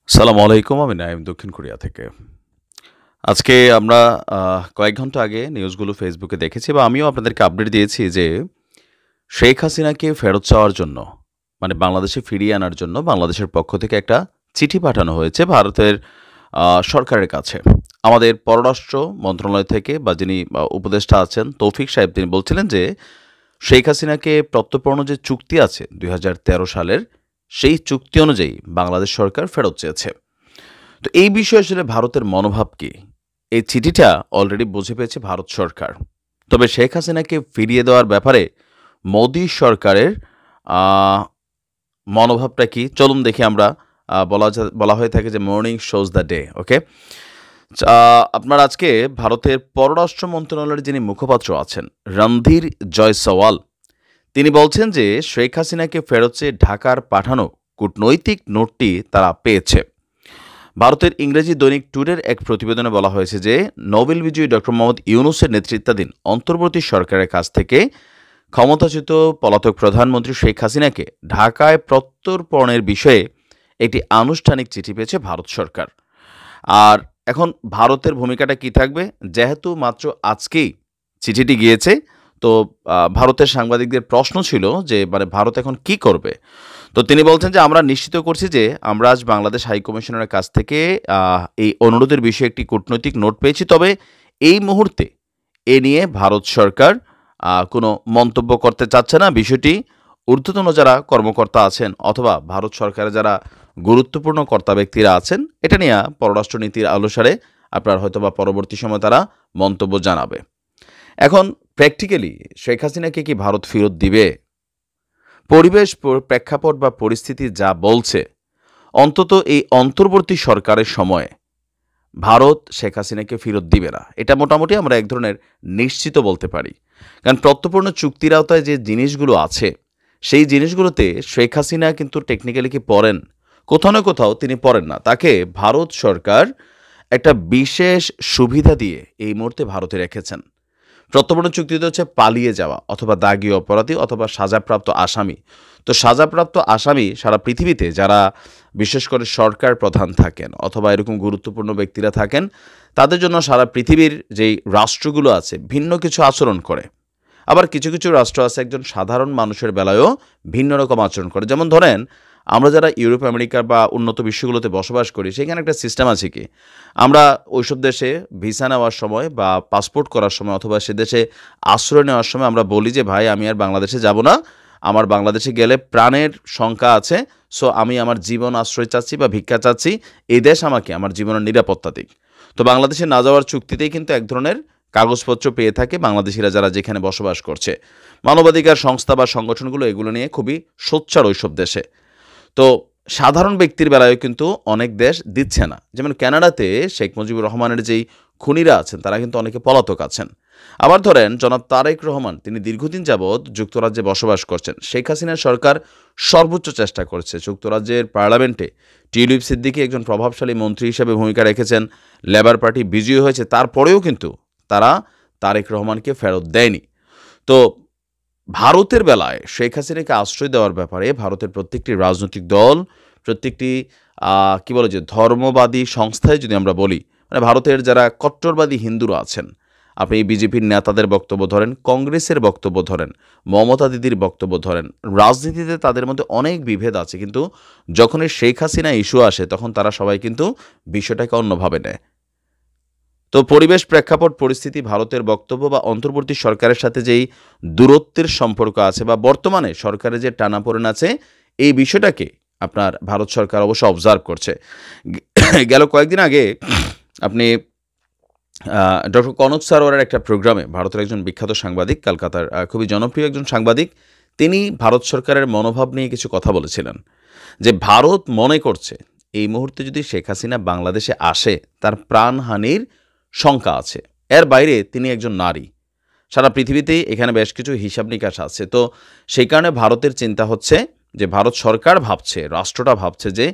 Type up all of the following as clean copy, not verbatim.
সালামু আলাইকুম। আমি নাইম দক্ষিণ কোরিয়া থেকে। আজকে আমরা কয়েক ঘন্টা আগে নিউজগুলো ফেসবুকে দেখেছি বা আমিও আপনাদেরকে আপডেট দিয়েছি যে শেখ হাসিনাকে ফেরত চাওয়ার জন্য মানে বাংলাদেশে ফিরিয়ে আনার জন্য বাংলাদেশের পক্ষ থেকে একটা চিঠি পাঠানো হয়েছে ভারতের সরকারের কাছে। আমাদের পররাষ্ট্র মন্ত্রণালয় থেকে বা যিনি উপদেষ্টা আছেন তৌফিক সাহেব তিনি বলছিলেন যে শেখ হাসিনাকে প্রত্যর্পণ যে চুক্তি আছে ২০১৩ সালের সেই চুক্তি অনুযায়ী বাংলাদেশ সরকার ফেরত চেয়েছে। তো এই বিষয়ে আসলে ভারতের মনোভাব কি? এই চিঠিটা অলরেডি বুঝে পেয়েছে ভারত সরকার। তবে শেখ হাসিনাকে ফিরিয়ে দেওয়ার ব্যাপারে মোদি সরকারের আ মনোভাবটা কি? চলুন দেখি আমরা। বলা হয়ে থাকে যে মর্নিং শোজ দ্য ডে, ওকে? চা আপনার আজকে ভারতের পররাষ্ট্র মন্ত্রণালয়ের যিনি মুখপাত্র আছেন রণধীর জয়সওয়াল তিনি বলছেন যে শেখ হাসিনাকে ফেরত চেয়ে ঢাকার পাঠানো কূটনৈতিক নোটটি তারা পেয়েছে। ভারতের ইংরেজি দৈনিক টুডের এক প্রতিবেদনে বলা হয়েছে যে নোবেল বিজয়ী ডক্টর মোহাম্মদ ইউনূসের নেতৃত্বাধীন অন্তর্বর্তী সরকারের কাছ থেকে ক্ষমতাচ্যুত পলাতক প্রধানমন্ত্রী শেখ হাসিনাকে ঢাকায় প্রত্যর্পণের বিষয়ে একটি আনুষ্ঠানিক চিঠি পেয়েছে ভারত সরকার। আর এখন ভারতের ভূমিকাটা কি থাকবে? যেহেতু মাত্র আজকেই চিঠিটি গিয়েছে, তো ভারতের সাংবাদিকদের প্রশ্ন ছিল যে মানে ভারত এখন কি করবে? তো তিনি বলছেন যে আমরা নিশ্চিত করছি যে আমরা আজ বাংলাদেশ হাইকমিশনারের কাছ থেকে এই অনুরোধের বিষয়ে একটি কূটনৈতিক নোট পেয়েছি। তবে এই মুহূর্তে এ নিয়ে ভারত সরকার কোনো মন্তব্য করতে চাচ্ছে না। বিষয়টি ঊর্ধ্বতন যারা কর্মকর্তা আছেন অথবা ভারত সরকারের যারা গুরুত্বপূর্ণ কর্তা ব্যক্তিরা আছেন এটা নিয়ে পররাষ্ট্রনীতির অনুসারে আপনার হয়তোবা পরবর্তী সময় তারা মন্তব্য জানাবে। এখন প্র্যাকটিক্যালি শেখ হাসিনাকে কি ভারত ফেরত দিবে? পরিবেশ প্রেক্ষাপট বা পরিস্থিতি যা বলছে অন্তত এই অন্তর্বর্তী সরকারের সময়ে ভারত শেখ হাসিনাকে ফেরত দিবে না, এটা মোটামুটি আমরা এক ধরনের নিশ্চিত বলতে পারি। কারণ প্রত্যর্পণ চুক্তির আওতায় যে জিনিসগুলো আছে সেই জিনিসগুলোতে শেখ হাসিনা কিন্তু টেকনিক্যালি কি পড়েন? কোথাও না কোথাও তিনি পড়েন না। তাকে ভারত সরকার একটা বিশেষ সুবিধা দিয়ে এই মুহূর্তে ভারতে রেখেছেন। প্রত্যর্পণ চুক্তিতে হচ্ছে পালিয়ে যাওয়া অথবা দাগী অপরাধী অথবা সাজাপ্রাপ্ত আসামি। তো সাজাপ্রাপ্ত আসামি সারা পৃথিবীতে যারা বিশেষ করে সরকার প্রধান থাকেন অথবা এরকম গুরুত্বপূর্ণ ব্যক্তিরা থাকেন তাদের জন্য সারা পৃথিবীর যেই রাষ্ট্রগুলো আছে ভিন্ন কিছু আচরণ করে। আবার কিছু কিছু রাষ্ট্র আছে একজন সাধারণ মানুষের বেলায়ও ভিন্ন রকম আচরণ করে। যেমন ধরেন আমরা যারা ইউরোপ আমেরিকা বা উন্নত বিশ্বগুলোতে বসবাস করি সেখানে একটা সিস্টেম আছে কি আমরা ওইসব দেশে ভিসা নেওয়ার সময় বা পাসপোর্ট করার সময় অথবা সে দেশে আশ্রয় নেওয়ার সময় আমরা বলি যে ভাই আমি আর বাংলাদেশে যাব না, আমার বাংলাদেশে গেলে প্রাণের শঙ্কা আছে, সো আমি আমার জীবন আশ্রয় চাচ্ছি বা ভিক্ষা চাচ্ছি, এই দেশ আমাকে আমার জীবনের নিরাপত্তা দিক। তো বাংলাদেশে না যাওয়ার চুক্তিতেই কিন্তু এক ধরনের কাগজপত্র পেয়ে থাকে বাংলাদেশিরা যারা যেখানে বসবাস করছে। মানবাধিকার সংস্থা বা সংগঠনগুলো এগুলো নিয়ে খুবই সোচ্চার ওইসব দেশে। তো সাধারণ ব্যক্তির বেলায়ও কিন্তু অনেক দেশ দিচ্ছে না। যেমন কানাডাতে শেখ মুজিবুর রহমানের যেই খুনিরা আছেন তারা কিন্তু অনেকে পলাতক আছেন। আবার ধরেন জনাব তারেক রহমান তিনি দীর্ঘদিন যাবৎ যুক্তরাজ্যে বসবাস করছেন। শেখ হাসিনার সরকার সর্বোচ্চ চেষ্টা করছে যুক্তরাজ্যের পার্লামেন্টে টিউলিপ সিদ্দিকী একজন প্রভাবশালী মন্ত্রী হিসেবে ভূমিকা রেখেছেন। লেবার পার্টি বিজয়ী হয়েছে, তারপরেও কিন্তু তারা তারেক রহমানকে ফেরত দেয়নি। তো ভারতের বেলায় শেখ হাসিনাকে আশ্রয় দেওয়ার ব্যাপারে ভারতের প্রত্যেকটি রাজনৈতিক দল, প্রত্যেকটি কি বলে যে ধর্মবাদী সংস্থায় যদি আমরা বলি, মানে ভারতের যারা কট্টরবাদী হিন্দুরা আছেন, আপনি বিজেপির নেতাদের বক্তব্য ধরেন, কংগ্রেসের বক্তব্য ধরেন, মমতা দিদির বক্তব্য ধরেন, রাজনীতিতে তাদের মধ্যে অনেক বিভেদ আছে, কিন্তু যখনই শেখ হাসিনা ইস্যু আসে তখন তারা সবাই কিন্তু বিষয়টাকে অন্যভাবে নেয়। তো পরিবেশ প্রেক্ষাপট পরিস্থিতি ভারতের বক্তব্য বা অন্তর্বর্তী সরকারের সাথে যেই দূরত্বের সম্পর্ক আছে বা বর্তমানে সরকারের যে টানাপোড়েন আছে এই বিষয়টাকে আপনার ভারত সরকার অবশ্য অবজার্ভ করছে। গেল কয়েকদিন আগে আপনি ডক্টর কনক সারোয়ারের একটা প্রোগ্রামে ভারতের একজন বিখ্যাত সাংবাদিক, কলকাতার খুবই জনপ্রিয় একজন সাংবাদিক, তিনি ভারত সরকারের মনোভাব নিয়ে কিছু কথা বলেছিলেন যে ভারত মনে করছে এই মুহূর্তে যদি শেখ হাসিনা বাংলাদেশে আসে তার প্রাণহানির শঙ্কা আছে। এর বাইরে তিনি একজন নারী, সারা পৃথিবীতেই এখানে বেশ কিছু হিসাব নিকাশ আছে। তো সেই কারণে ভারতের চিন্তা হচ্ছে যে ভারত সরকার ভাবছে, রাষ্ট্রটা ভাবছে যে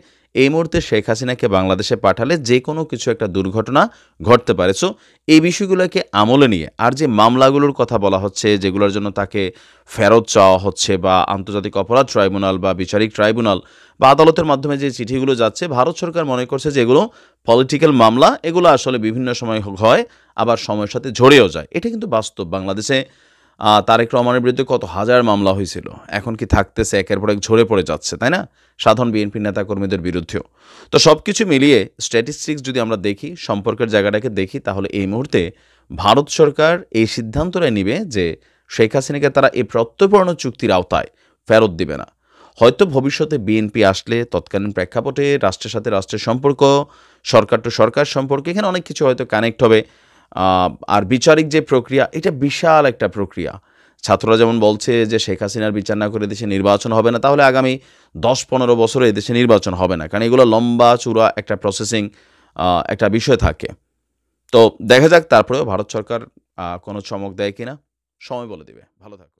এই মুহূর্তে শেখ হাসিনাকে বাংলাদেশে পাঠালে যে কোনো কিছু একটা দুর্ঘটনা ঘটতে পারে। সো এই বিষয়গুলোকে আমলে নিয়ে আর যে মামলাগুলোর কথা বলা হচ্ছে, যেগুলোর জন্য তাকে ফেরত চাওয়া হচ্ছে বা আন্তর্জাতিক অপরাধ ট্রাইব্যুনাল বা বিচারিক ট্রাইব্যুনাল বা আদালতের মাধ্যমে যে চিঠিগুলো যাচ্ছে, ভারত সরকার মনে করছে যে এগুলো পলিটিক্যাল মামলা, এগুলো আসলে বিভিন্ন সময় হয়, আবার সময়ের সাথে ঝরেও যায়। এটা কিন্তু বাস্তব। বাংলাদেশে তারেক রহমানের বিরুদ্ধে কত হাজার মামলা হয়েছিল, এখন কি থাকতেছে, একের পর এক ঝরে পড়ে যাচ্ছে, তাই না? সাধারণ বিএনপি নেতাকর্মীদের বিরুদ্ধেও। তো সব কিছু মিলিয়ে স্ট্যাটিস্টিক্স যদি আমরা দেখি, সম্পর্কের জায়গাটাকে দেখি, তাহলে এই মুহূর্তে ভারত সরকার এই সিদ্ধান্তটাই নিবে যে শেখ হাসিনাকে তারা এই প্রত্যর্পণ চুক্তির আওতায় ফেরত দিবে না। হয়তো ভবিষ্যতে বিএনপি আসলে তৎকালীন প্রেক্ষাপটে রাষ্ট্রের সাথে রাষ্ট্রের সম্পর্ক, সরকার টু সরকার সম্পর্ক, এখানে অনেক কিছু হয়তো কানেক্ট হবে। আর বিচারিক যে প্রক্রিয়া, এটা বিশাল একটা প্রক্রিয়া। ছাত্ররা যেমন বলছে যে শেখ হাসিনার বিচার না করে দেশে নির্বাচন হবে না, তাহলে আগামী ১০-১৫ বছরে এদেশে নির্বাচন হবে না, কারণ এগুলো লম্বা চূড়া একটা প্রসেসিং একটা বিষয় থাকে। তো দেখা যাক তারপরেও ভারত সরকার কোনো চমক দেয় কিনা, সময় বলে দিবে। ভালো থাকুন।